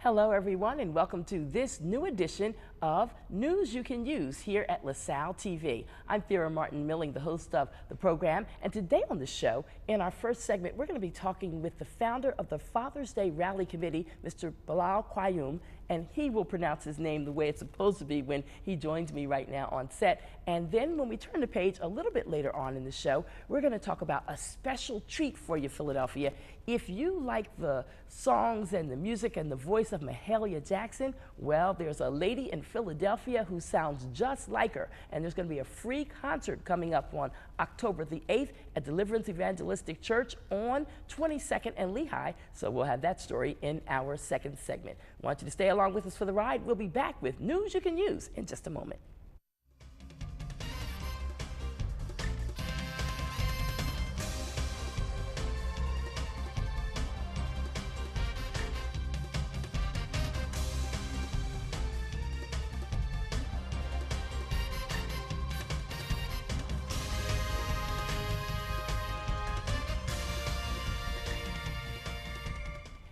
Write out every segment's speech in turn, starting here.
Hello, everyone, and welcome to this new edition of News You Can Use here at LaSalle TV. I'm Thera Martin Milling, the host of the program, and today on the show, in our first segment, we're going to be talking with the founder of the Father's Day Rally Committee, Mr. Bilal Qayyum, and he will pronounce his name the way it's supposed to be when he joins me right now on set. And then when we turn the page a little bit later on in the show, we're going to talk about a special treat for you, Philadelphia. If you like the songs and the music and the voice of Mahalia Jackson, well, there's a lady in Philadelphia who sounds just like her, and there's going to be a free concert coming up on October the 8th at Deliverance Evangelistic Church on 22nd and Lehigh, so we'll have that story in our second segment. I want you to stay along with us for the ride. We'll be back with News You Can Use in just a moment.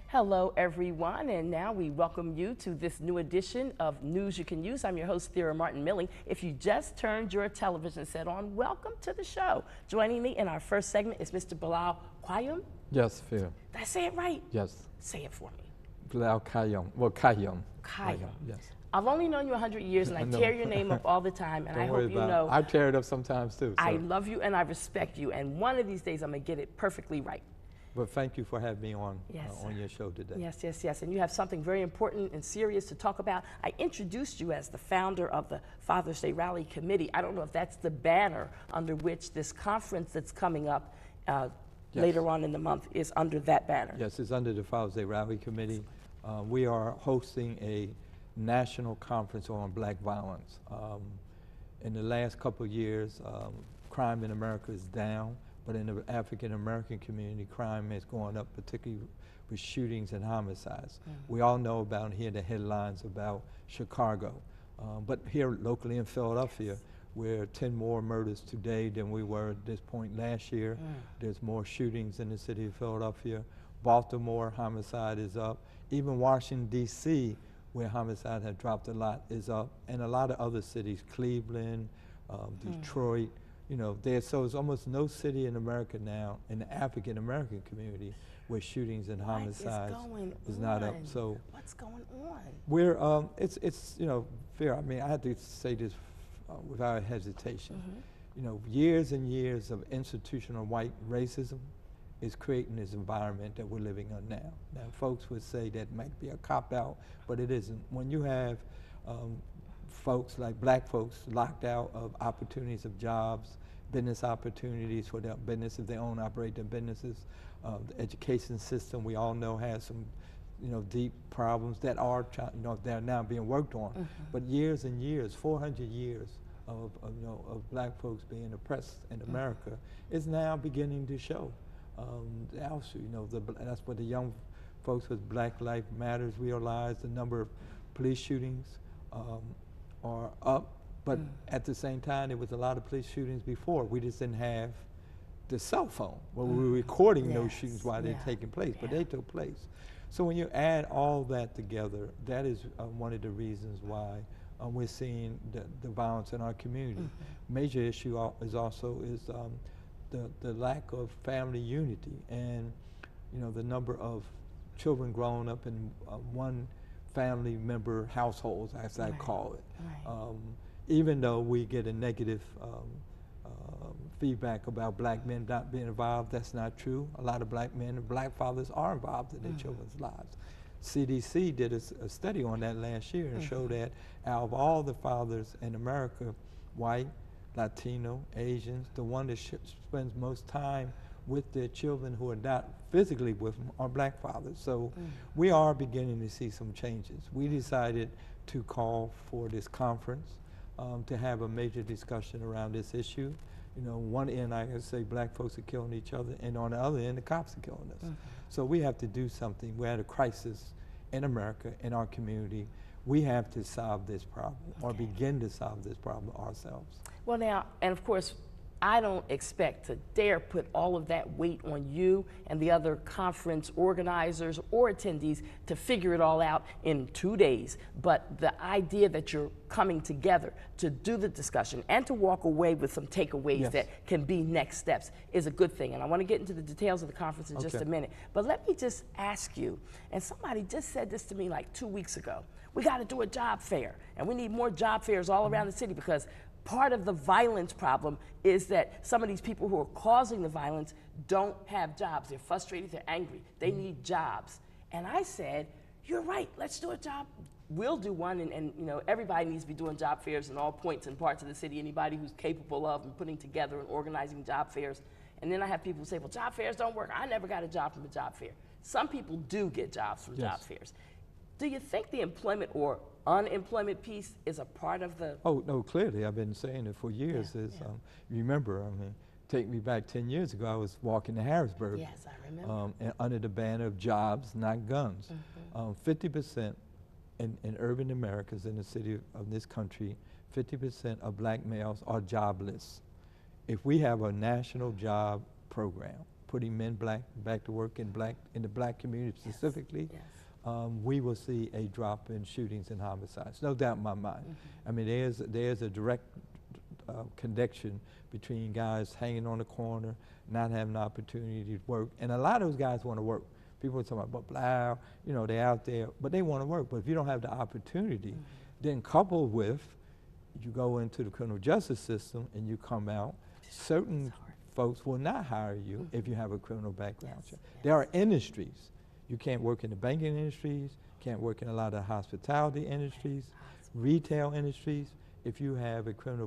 Hello, everyone, and now we welcome you to this new edition of News You Can Use. I'm your host, Thera Martin Milling. If you just turned your television set on, welcome to the show. Joining me in our first segment is Mr. Bilal Qayyum. Yes, Phil. Did I say it right? Yes. Say it for me. Bilal Qayyum. Well, Qayyum. Qayyum. Yes. I've only known you 100 years, and I tear your name up all the time, and I hope you know. I tear it up sometimes, too. So. I love you, and I respect you, and one of these days I'm going to get it perfectly right. Well, thank you for having me on, yes, on your show today. Yes, yes, yes. And you have something very important and serious to talk about. I introduced you as the founder of the Father's Day Rally Committee. I don't know if that's the banner under which this conference that's coming up later on in the month is under that banner. Yes, it's under the Father's Day Rally Committee. We are hosting a national conference on black violence. In the last couple of years, crime in America is down. But in the African-American community, crime is going up, particularly with shootings and homicides. We all know about and hear the headlines about Chicago. But here locally in Philadelphia, we're 10 more murders today than we were at this point last year. There's more shootings in the city of Philadelphia. Baltimore, homicide is up. Even Washington, D.C., where homicide had dropped a lot, is up. And a lot of other cities, Cleveland, Detroit, you know, so it's almost no city in America now, in the African-American community, where shootings and homicides is not up. So what's going on? We're, it's you know, fair. I mean, I have to say this without hesitation. You know, years and years of institutional white racism is creating this environment that we're living on now. Now, folks would say that might be a cop-out, but it isn't. When you have folks like black folks locked out of opportunities of jobs, business opportunities for their business if they own operate their businesses. The education system we all know has some, you know, deep problems that are, you know, they're now being worked on. But years and years, 400 years of you know, of black folks being oppressed in America is now beginning to show. Also, you know, that's what the young folks with Black Lives Matters realize. The number of police shootings are up, but at the same time, there was a lot of police shootings before. We just didn't have the cell phone where we were recording those shootings while they're taking place, but they took place. So when you add all that together, that is one of the reasons why we're seeing the violence in our community. Major issue is also the lack of family unity, and you know, the number of children growing up in one family member households, as I call it. Even though we get a negative feedback about black men not being involved, that's not true. A lot of black men and black fathers are involved in their children's lives. CDC did a study on that last year and showed that out of all the fathers in America, white, Latino, Asians, the one that spends most time with their children who are not physically with them are black fathers. So we are beginning to see some changes. We decided to call for this conference to have a major discussion around this issue. You know, one end I can say black folks are killing each other, and on the other end the cops are killing us. So we have to do something. We're at a crisis in America, in our community. We have to solve this problem or begin to solve this problem ourselves. Well now, and of course, I don't expect to dare put all of that weight on you and the other conference organizers or attendees to figure it all out in 2 days. But the idea that you're coming together to do the discussion and to walk away with some takeaways that can be next steps is a good thing. And I want to get into the details of the conference in just a minute. But let me just ask you, and somebody just said this to me like 2 weeks ago, we got to do a job fair, and we need more job fairs all around the city, because part of the violence problem is that some of these people who are causing the violence don't have jobs. They're frustrated, they're angry, they need jobs. And I said, you're right, let's do a job. We'll do one, and you know, everybody needs to be doing job fairs in all points and parts of the city, anybody who's capable of and putting together and organizing job fairs. And then I have people who say, well, job fairs don't work. I never got a job from a job fair. Some people do get jobs from job fairs. Do you think the employment or unemployment piece is a part of the? Oh, no, clearly. I've been saying it for years. You remember, I mean, take me back 10 years ago, I was walking to Harrisburg. Yes, I remember. And under the banner of jobs, not guns. 50% in urban Americas, in the city of this country, 50% of black males are jobless. If we have a national job program, putting men back to work in the black community specifically, we will see a drop in shootings and homicides. No doubt in my mind. I mean, there's a direct connection between guys hanging on the corner, not having the opportunity to work, and a lot of those guys want to work. People are talking about, blah, you know, they're out there, but they want to work. But if you don't have the opportunity, then coupled with, you go into the criminal justice system and you come out, certain folks will not hire you if you have a criminal background check. There are industries. You can't work in the banking industries, can't work in a lot of hospitality industries, retail industries, if you have a criminal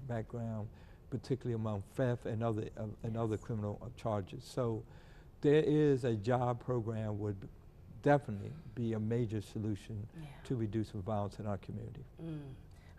background, particularly among theft and other criminal charges. So there is a job program would definitely be a major solution to reducing violence in our community.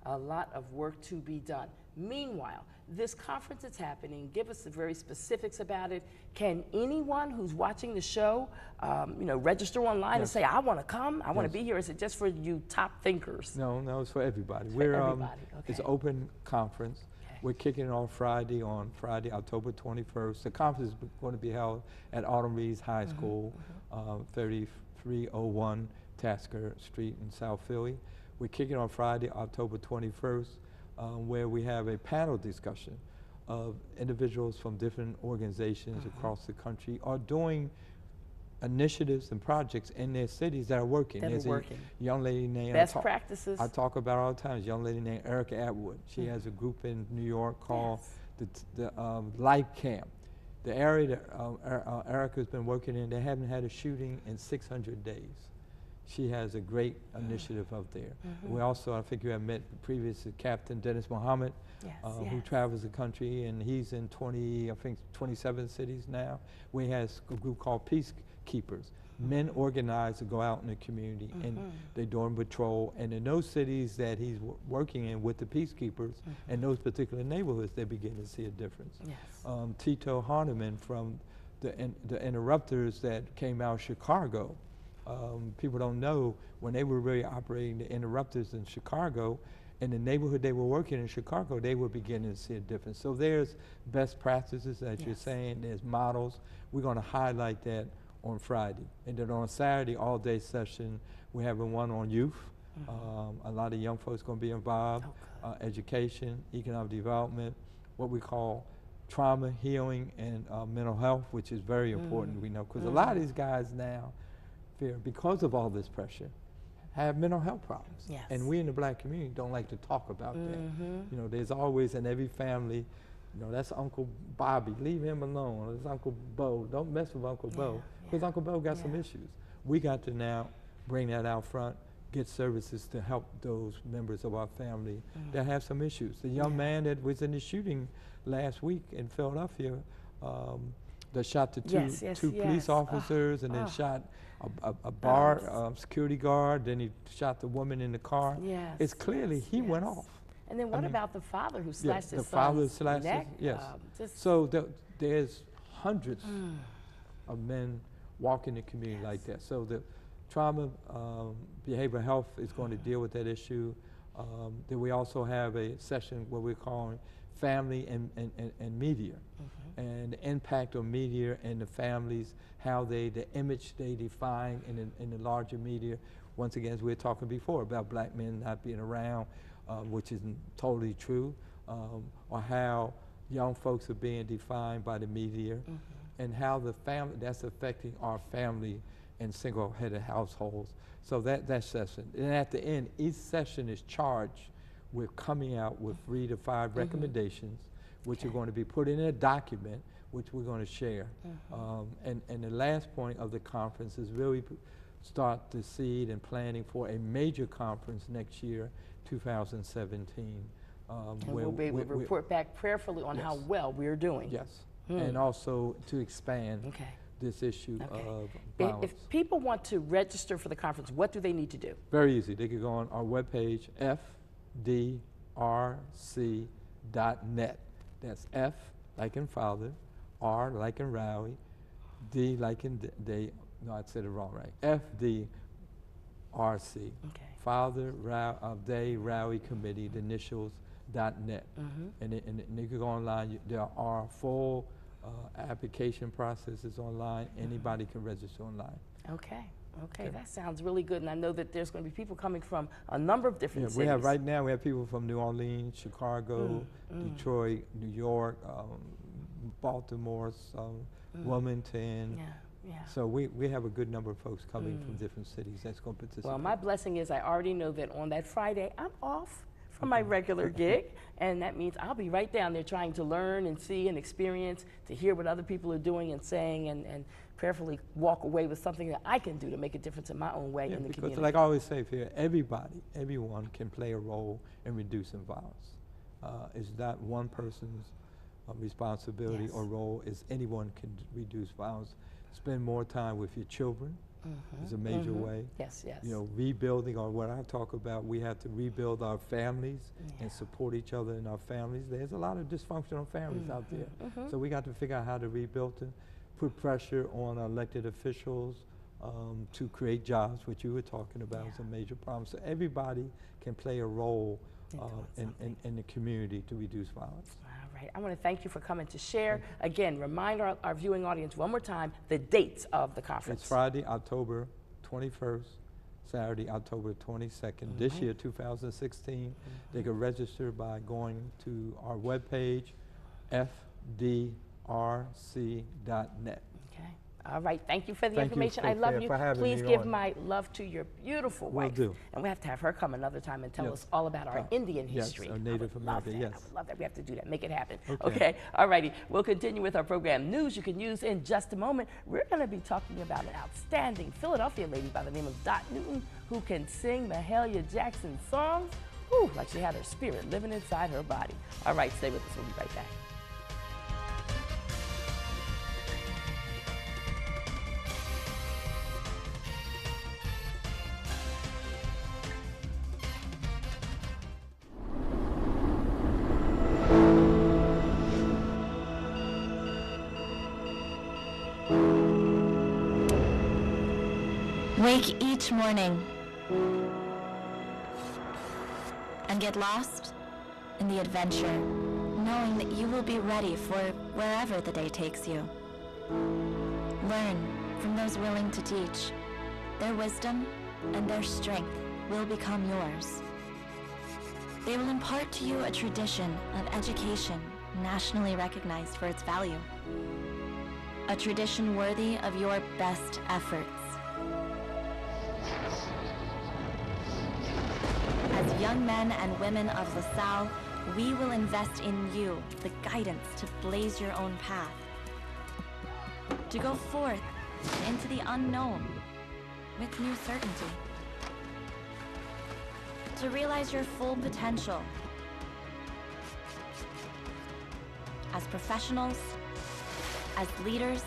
A lot of work to be done. Meanwhile, this conference is happening. Give us the very specifics about it. Can anyone who's watching the show, you know, register online and say, I want to come, I want to be here? Is it just for you top thinkers? No, it's for everybody. It's for everybody. It's an open conference. We're kicking it off on Friday, October 21st. The conference is going to be held at Autumn Reeds High School, 3301 Tasker Street in South Philly. We're kicking on Friday, October 21st, where we have a panel discussion of individuals from different organizations across the country are doing initiatives and projects in their cities that are working. There's a young lady named Best Practices. I talk about all the time. A young lady named Erica Atwood. She has a group in New York called the Life Camp. The area that Erica's been working in, they haven't had a shooting in 600 days. She has a great initiative out there. We also, I think you have met previously, Captain Dennis Muhammad, who travels the country, and he's in 27 cities now. We have a group called Peacekeepers. Men organize to go out in the community, and they're doing patrol. And in those cities that he's working in with the Peacekeepers, in those particular neighborhoods, they begin to see a difference. Tito Harneman from the Interrupters that came out of Chicago. People don't know, when they were really operating the Interrupters in Chicago, in the neighborhood they were working in Chicago, they were beginning to see a difference. So there's best practices that you're saying, there's models. We're going to highlight that on Friday. And then on Saturday, all-day session, we're having one on youth. A lot of young folks going to be involved, education, economic development, what we call trauma healing and mental health, which is very important, we know, because a lot of these guys now, because of all this pressure, have mental health problems. And we in the black community don't like to talk about that. You know, there's always in every family, you know, that's Uncle Bobby, leave him alone. Or that's Uncle Bo, don't mess with Uncle Bo, because Uncle Bo got some issues. We got to now bring that out front, get services to help those members of our family that have some issues. The young man that was in the shooting last week in Philadelphia, that shot the two police officers and then shot a bar security guard, then he shot the woman in the car. It's clearly he went off. And then what about the father who slashed his son's neck? So there's hundreds of men walking the community like that. So the trauma, behavioral health is going to deal with that issue. Then we also have a session where we're calling family and media, and the impact of media and the families, how the image they define in the larger media. Once again, as we were talking before about black men not being around, which isn't totally true, or how young folks are being defined by the media, and how the family, that's affecting our family and single-headed households. So that session, and at the end, each session is charged with coming out with 3 to 5 recommendations, which are going to be put in a document, which we're going to share. And the last point of the conference is really start the seed and planning for a major conference next year, 2017. And we'll be able to report back prayerfully on how well we're doing. Yes, and also to expand this issue of violence. If people want to register for the conference, what do they need to do? Very easy. They can go on our webpage, fdrc.net. That's F like in father, R like in Rowley, D like in day. No, I said it wrong, right? FDRC. Father, Day, Rowley Committee, the initials, .net. And you can go online. There are full application processes online. Anybody can register online. Okay, that sounds really good. And I know that there's going to be people coming from a number of different cities. Right now we have people from New Orleans, Chicago, Detroit, New York, Baltimore, Wilmington. So we have a good number of folks coming from different cities that's going to participate. Well, my blessing is I already know that on that Friday I'm off from my regular gig, and that means I'll be right down there trying to learn and see and experience, to hear what other people are doing and saying, and prayerfully walk away with something that I can do to make a difference in my own way in the community. Like I always say here, everyone can play a role in reducing violence. It's not one person's responsibility or role, is anyone can reduce violence. Spend more time with your children is a major way. Yes. You know, rebuilding, or what I talk about, we have to rebuild our families and support each other in our families. There's a lot of dysfunctional families out there. So we got to figure out how to rebuild them, put pressure on elected officials to create jobs, which you were talking about is a major problem. So everybody can play a role in the community to reduce violence. I want to thank you for coming to share. Again, remind our viewing audience one more time the dates of the conference. It's Friday, October 21st, Saturday, October 22nd. This year, 2016. They can register by going to our webpage, fdrc.net. All right, thank you for the information. I love you. Please give my love to your beautiful wife. Will do. And we have to have her come another time and tell us all about our Indian history. Yes, our Native American, I would love that. We have to do that, make it happen. Okay, all righty. We'll continue with our program, News You Can Use, in just a moment. We're going to be talking about an outstanding Philadelphia lady by the name of Dot Newton, who can sing Mahalia Jackson songs, like she had her spirit living inside her body. All right, stay with us. We'll be right back. Wake each morning and get lost in the adventure, knowing that you will be ready for wherever the day takes you. Learn from those willing to teach. Their wisdom and their strength will become yours. They will impart to you a tradition of education nationally recognized for its value. A tradition worthy of your best efforts. As young men and women of LaSalle, we will invest in you the guidance to blaze your own path. To go forth into the unknown with new certainty. To realize your full potential as professionals, as leaders,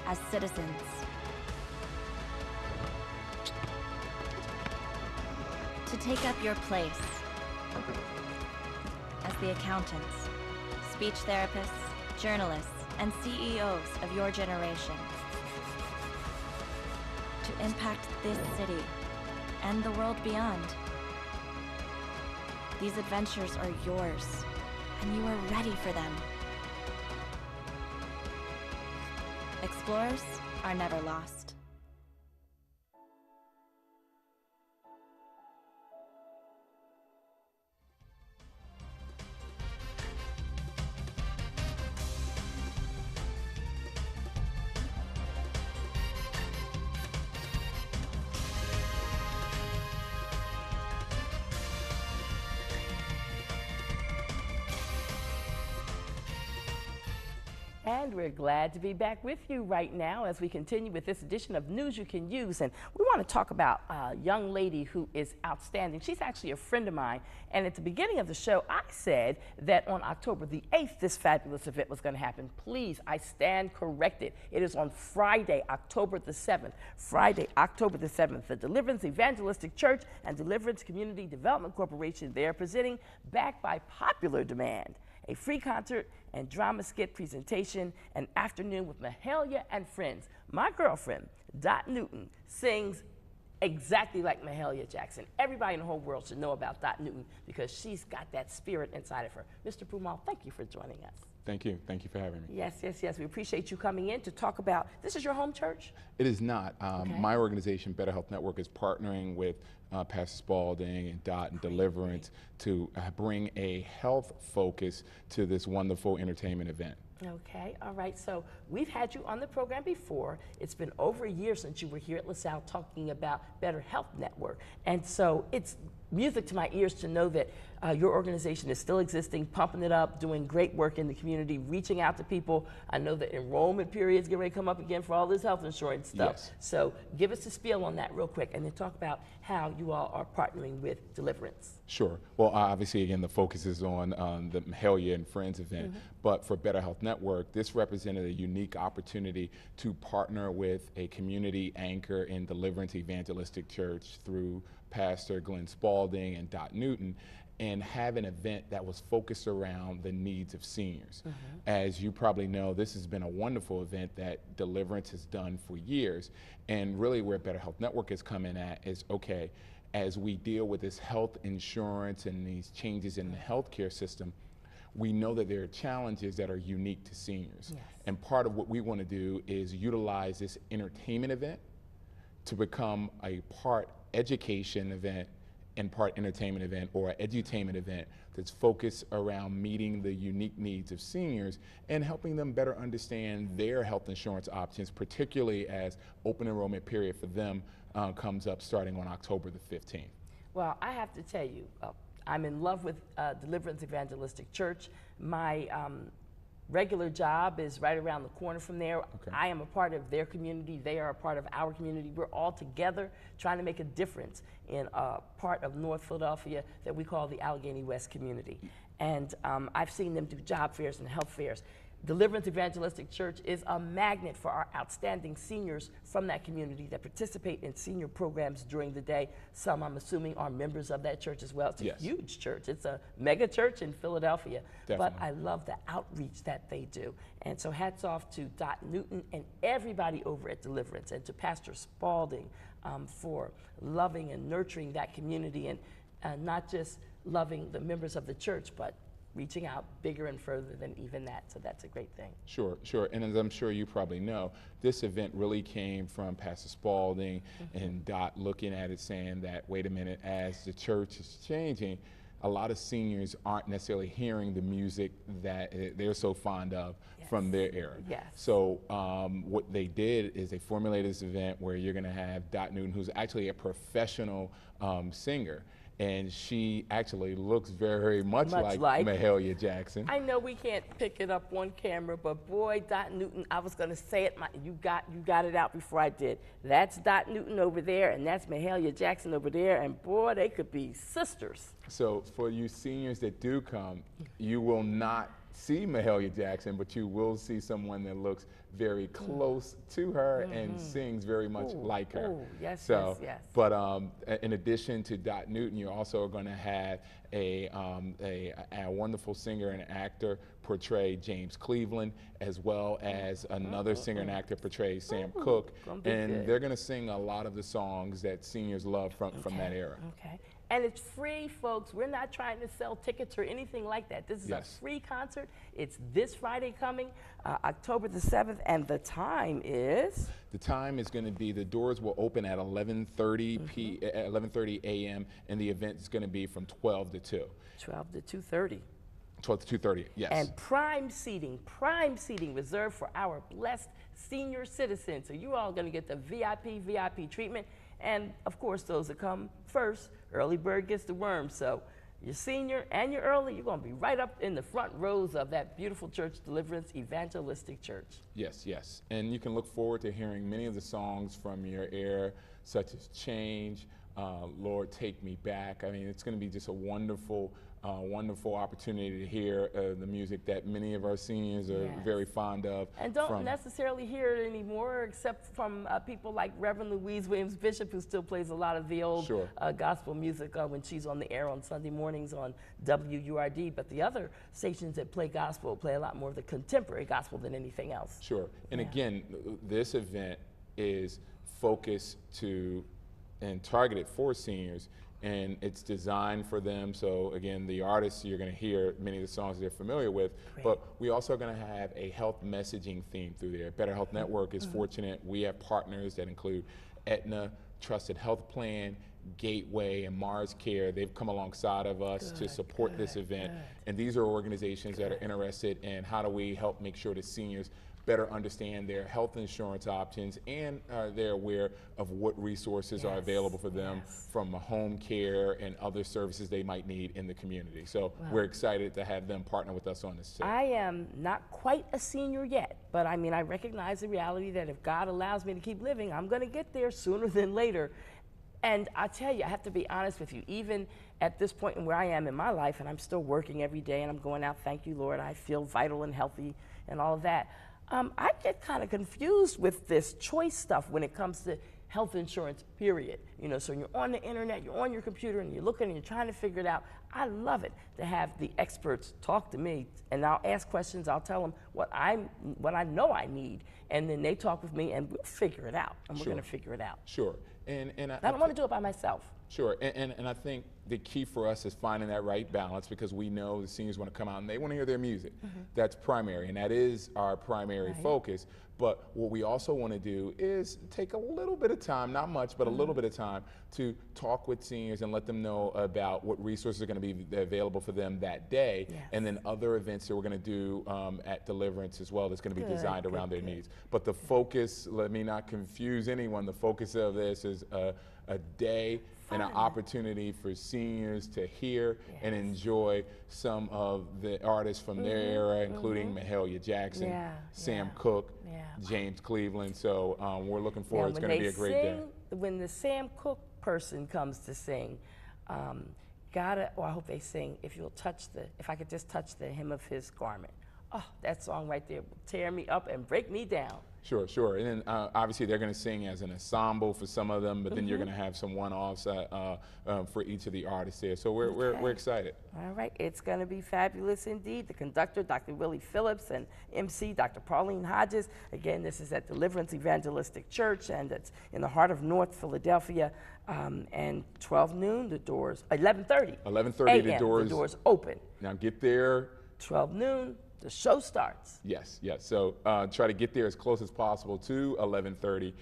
as citizens. To take up your place as the accountants, speech therapists, journalists, and CEOs of your generation. To impact this city and the world beyond. These adventures are yours, and you are ready for them. Explorers are never lost. And we're glad to be back with you right now as we continue with this edition of News You Can Use. And we want to talk about a young lady who is outstanding. She's actually a friend of mine. And at the beginning of the show, I said that on October the 8th, this fabulous event was going to happen. Please, I stand corrected. It is on Friday, October the 7th. Friday, October the 7th. The Deliverance Evangelistic Church and Deliverance Community Development Corporation, they are presenting, backed by popular demand, a free concert and drama skit presentation, an afternoon with Mahalia and friends. My girlfriend, Dot Newton, sings exactly like Mahalia Jackson. Everybody in the whole world should know about Dot Newton because she's got that spirit inside of her. Mr. Pumal, thank you for joining us. Thank you. Thank you for having me. Yes, yes, yes. We appreciate you coming in to talk about, this is your home church? It is not. Okay. My organization, Better Health Network, is partnering with Pastor Spalding and Dot and Deliverance to bring a health focus to this wonderful entertainment event. Okay, all right. So we've had you on the program before. It's been over a year since you were here at LaSalle talking about Better Health Network. And so it's music to my ears to know that your organization is still existing, pumping it up, doing great work in the community, reaching out to people. I know the enrollment period's getting ready to come up again for all this health insurance stuff. Yes. So give us a spiel on that real quick and then talk about how you all are partnering with Deliverance. Sure. Well, obviously, again, the focus is on the Mahalia and Friends event, but for Better Health Network, this represented a unique opportunity to partner with a community anchor in Deliverance Evangelistic Church through Pastor Glenn Spalding and Dot Newton, and have an event that was focused around the needs of seniors. As you probably know, this has been a wonderful event that Deliverance has done for years, and really where Better Health Network is coming at is, okay, as we deal with this health insurance and these changes in the healthcare system, we know that there are challenges that are unique to seniors. Yes. And part of what we want to do is utilize this entertainment event to become a part education event and part entertainment event, or an edutainment event that's focused around meeting the unique needs of seniors and helping them better understand their health insurance options, particularly as open enrollment period for them comes up starting on October the 15th. Well, I have to tell you, I'm in love with Deliverance Evangelistic Church. My regular job is right around the corner from there. Okay. I am a part of their community. They are a part of our community. We're all together trying to make a difference in a part of North Philadelphia that we call the Allegheny West community. And I've seen them do job fairs and health fairs. Deliverance Evangelistic Church is a magnet for our outstanding seniors from that community that participate in senior programs during the day. Some, I'm assuming, are members of that church as well. It's a Yes. huge church. It's a mega church in Philadelphia. Definitely. But I love the outreach that they do. And so hats off to Dot Newton and everybody over at Deliverance, and to Pastor Spalding for loving and nurturing that community, and not just loving the members of the church, but reaching out bigger and further than even that. So that's a great thing. Sure, sure. And as I'm sure you probably know, this event really came from Pastor Spalding and Dot looking at it saying that, wait a minute, as the church is changing, a lot of seniors aren't necessarily hearing the music that they're so fond of from their era. Yes. So what they did is they formulated this event where you're gonna have Dot Newton, who's actually a professional singer, and she actually looks very much like Mahalia Jackson. I know we can't pick it up on camera, but boy, Dot Newton, I was going to say it, you got it out before I did. That's Dot Newton over there, and that's Mahalia Jackson over there, and boy, they could be sisters. So for you seniors that do come, you will not see Mahalia Jackson, but you will see someone that looks very close to her and sings very much like her. Ooh, yes, so, yes, yes. But in addition to Dot Newton, you're also going to have a wonderful singer and actor portray James Cleveland, as well as another singer and actor portray Sam Cooke, and they're going to sing a lot of the songs that seniors love from that era. Okay. And it's free, folks. We're not trying to sell tickets or anything like that. This is a free concert. It's this Friday coming, October the 7th, and the time is? The time is going to be, the doors will open at 11:30 a.m., and the event is going to be from 12 to 2. 12 to 2:30. 12 to 2:30, yes. And prime seating reserved for our blessed senior citizens. So you all going to get the VIP treatment. And of course, those that come first, early bird gets the worm. So you're senior and you're early, you're going to be right up in the front rows of that beautiful church, Deliverance Evangelistic Church. Yes, yes. And you can look forward to hearing many of the songs from your era, such as Change, Lord, Take Me Back. I mean, it's going to be just a wonderful opportunity to hear the music that many of our seniors are very fond of. And don't necessarily hear it anymore, except from people like Reverend Louise Williams Bishop, who still plays a lot of the old gospel music when she's on the air on Sunday mornings on WURD. But the other stations that play gospel play a lot more of the contemporary gospel than anything else. Sure. And again, this event is focused to and targeted for seniors, and it's designed for them. So again, the artists, you're going to hear many of the songs they're familiar with, but we also are going to have a health messaging theme through there. Better Health Network is fortunate. We have partners that include Aetna, Trusted Health Plan, Gateway, and Mars Care. They've come alongside of us to support this event. And these are organizations that are interested in how do we help make sure that seniors better understand their health insurance options, and they're aware of what resources are available for them from home care and other services they might need in the community. So we're excited to have them partner with us on this. I am not quite a senior yet, but I mean, I recognize the reality that if God allows me to keep living, I'm going to get there sooner than later. And I tell you, I have to be honest with you, even at this point in where I am in my life, and I'm still working every day, and I'm going out, thank you, Lord, I feel vital and healthy and all of that. I get kind of confused with this choice stuff when it comes to health insurance, period. You know, so you're on the internet, you're on your computer, and you're looking and you're trying to figure it out. I love it to have the experts talk to me, and I'll ask questions, I'll tell them what I know I need, and then they talk with me, and we'll figure it out, and we're going to figure it out. Sure. And I don't want to do it by myself. Sure, and I think the key for us is finding that right balance, because we know the seniors want to come out and they want to hear their music. That's primary, and that is our primary focus. But what we also want to do is take a little bit of time, not much, but a little bit of time to talk with seniors and let them know about what resources are going to be available for them that day, and then other events that we're going to do at Deliverance as well that's going to be designed around their needs. But the focus, let me not confuse anyone, the focus of this is a day and an opportunity for seniors to hear and enjoy some of the artists from their era, including Mahalia Jackson, Sam Cooke, James Cleveland. So we're looking forward. It's going to be a great day. When the Sam Cooke person comes to sing, I hope they sing, if I could just touch the hem of his garment. Oh, that song right there will tear me up and break me down. Sure, sure. And then obviously they're going to sing as an ensemble for some of them, but then you're going to have some one-offs for each of the artists there. So we're excited. All right, it's going to be fabulous indeed. The conductor, Dr. Willie Phillips, and MC, Dr. Pauline Hodges. Again, this is at Deliverance Evangelistic Church, and it's in the heart of North Philadelphia. And 12 noon, the doors, 11:30. 11:30, the doors open. Now get there. 12 noon. The show starts. Yes, yes. So try to get there as close as possible to 11:30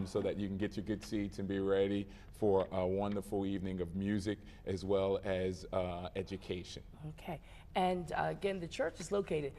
so that you can get your good seats and be ready for a wonderful evening of music as well as education. Okay. And again, the church is located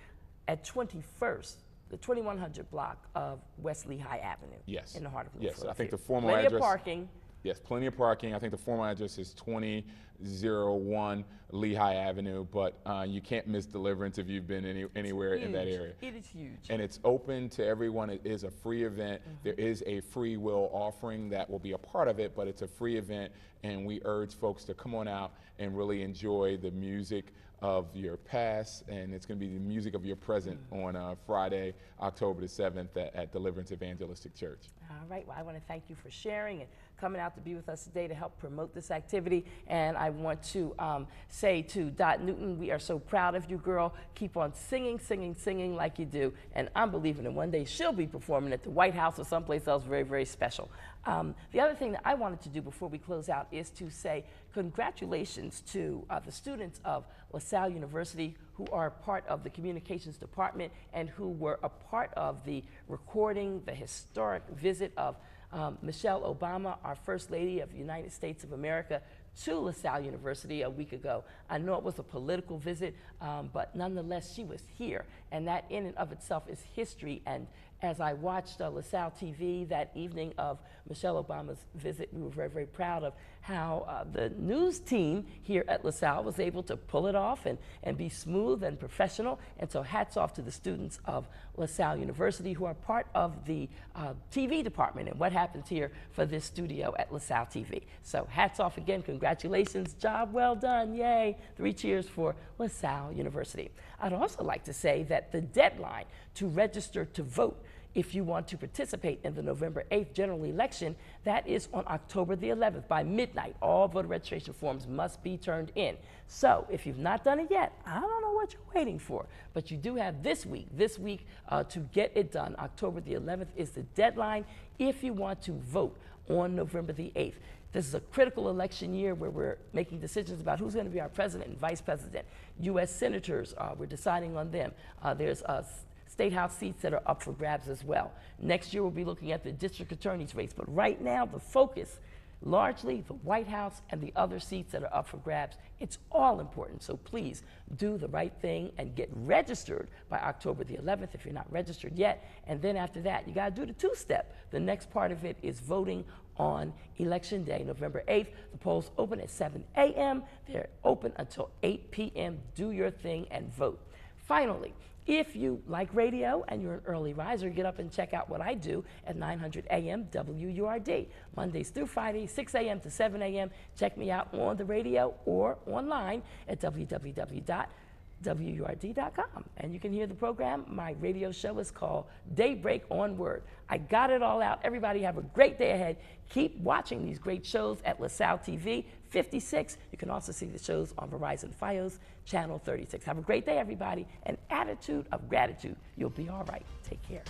at 21st, the 2100 block of West Lehigh Avenue. Yes. In the heart of North Yes, Philadelphia. I think the formal address. address. Plenty of parking. Yes, plenty of parking. I think the formal address is 2001 Lehigh Avenue, but you can't miss Deliverance if you've been anywhere in that area. It is huge. And it's open to everyone. It is a free event. There is a free will offering that will be a part of it, but it's a free event, and we urge folks to come on out and really enjoy the music of your past, and it's going to be the music of your present on Friday, October the 7th at Deliverance Evangelistic Church. All right. Well, I want to thank you for sharing and coming out to be with us today to help promote this activity. And I want to say to Dot Newton, we are so proud of you, girl. Keep on singing, singing, singing like you do. And I'm believing that one day she'll be performing at the White House or someplace else very, very special. The other thing that I wanted to do before we close out is to say congratulations to the students of LaSalle University who are part of the communications department and who were a part of the recording, the historic visit of Michelle Obama, our First Lady of the United States of America, to LaSalle University a week ago. I know it was a political visit, but nonetheless, she was here, and that in and of itself is history. And as I watched LaSalle TV that evening of Michelle Obama's visit, we were very, very proud of how the news team here at LaSalle was able to pull it off and be smooth and professional. And so hats off to the students of LaSalle University who are part of the TV department and what happens here for this studio at LaSalle TV. So hats off again, congratulations, job well done, yay. 3 cheers for LaSalle University. I'd also like to say that the deadline to register to vote if you want to participate in the November 8th general election, that is on October the 11th by midnight. All voter registration forms must be turned in. So if you've not done it yet, I don't know what you're waiting for, but you do have this week to get it done. October the 11th is the deadline if you want to vote on November the 8th. This is a critical election year where we're making decisions about who's going to be our president and vice president. U.S. senators, we're deciding on them. There's State House seats that are up for grabs as well. Next year, we'll be looking at the district attorney's race. But right now, the focus, largely the White House and the other seats that are up for grabs. It's all important. So please do the right thing and get registered by October the 11th if you're not registered yet. And then after that, you got to do the two-step. The next part of it is voting on Election Day, November 8th. The polls open at 7 a.m. They're open until 8 p.m. Do your thing and vote. Finally, if you like radio and you're an early riser, get up and check out what I do at 900 a.m. WURD. Mondays through Fridays, 6 a.m. to 7 a.m. Check me out on the radio or online at www.wurd.com. And you can hear the program. My radio show is called Daybreak on Word. I got it all out. Everybody have a great day ahead. Keep watching these great shows at LaSalle TV 56. You can also see the shows on Verizon Fios, Channel 36. Have a great day, everybody. An attitude of gratitude. You'll be all right. Take care.